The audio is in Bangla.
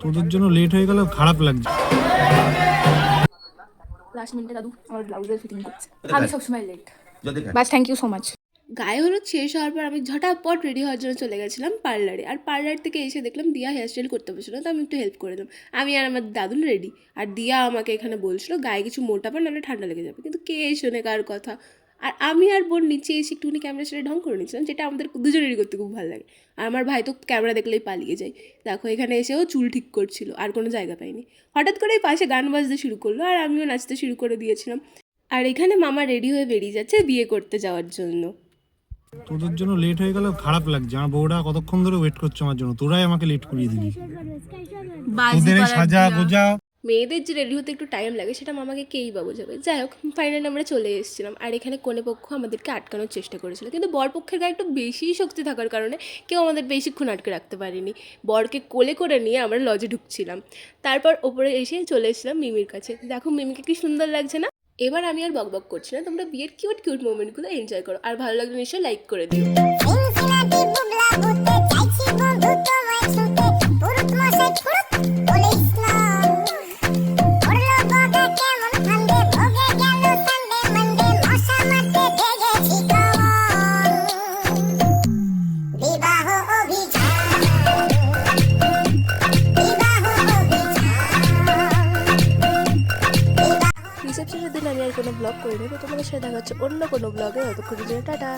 তোদের জন্য লেট হয়ে গেল, খারাপ লাগছে। লাস্ট মিনিটে দাদু আমার ব্লাউজের ফিটিং করছে, আমি সবসময় লেট। বাস থ্যাংক ইউ সো মাচ। গায়ে হলুদ শেষ হওয়ার পর আমি ঝটাপট রেডি হওয়ার জন্য চলে গেছিলাম পার্লারে। আর পার্লার থেকে এসে দেখলাম দিয়া হেয়ারস্টাইল করতে বসেছিল, তো আমি একটু হেল্প করে দিলাম। আমি আর আমার দাদুন রেডি, আর দিয়া আমাকে এখানে বলছিল গায়ে কিছু মোটা পান নাহলে ঠান্ডা লেগে যাবে, কিন্তু কে শোনে কার কথা। আর আমি আর বোন নিচে এসে একটুখানি ক্যামেরা সেটা ঢং করে নিচ্ছিলাম, যেটা আমাদের দুজনেরই করতে খুব ভালো লাগে। আর আমার ভাই তো ক্যামেরা দেখলেই পালিয়ে যায়। দেখো এখানে এসেও চুল ঠিক করছিল, আর কোনো জায়গা পাইনি। হঠাৎ করেই পাশে গান বাজতে শুরু করলো, আর আমিও নাচতে শুরু করে দিয়েছিলাম। আর এখানে মামা রেডি হয়ে বেরিয়ে যাচ্ছে বিয়ে করতে যাওয়ার জন্য। তোদের জন্য লেট হয়ে গেল, খারাপ লাগছে। আমার বউটা কতক্ষণ ধরে ওয়েট করছে আমার জন্য, তোরাই আমাকে লেট করিয়ে দিলি। তোদের এই সাজা গোজা। মেয়েদের যে রেডি হতে একটু টাইম লাগে সেটা মামাকে কেই বা বোঝাবে। যাই হোক, ফাইনালি আমরা চলে এসেছিলাম। আর এখানে কোনে পক্ষ আমাদেরকে আটকানোর চেষ্টা করেছিল, কিন্তু বর পক্ষের গায়ে একটু বেশি শক্তি থাকার কারণে কেউ আমাদের বেশিক্ষণ আটকে রাখতে পারেনি। বরকে কোলে করে নিয়ে আমরা লজে ঢুকছিলাম। তারপর ওপরে এসে চলে এসেছিলাম মিমির কাছে। দেখো মিমিকে কি সুন্দর লাগছে না। এবার আমি আর বকবক করছি না, তোমরা বিয়ের কিউট কিউট মোমেন্টগুলো এনজয় করো। আর ভালো লাগলে নিশ্চয়ই লাইক করে দিও। রিসেপশনের দিন আমি আর কোনো ব্লগ করিনি, তো তোমাদের সাথে দেখা হচ্ছে অন্য কোনো ব্লগে। ততক্ষণের জন্য টাটা।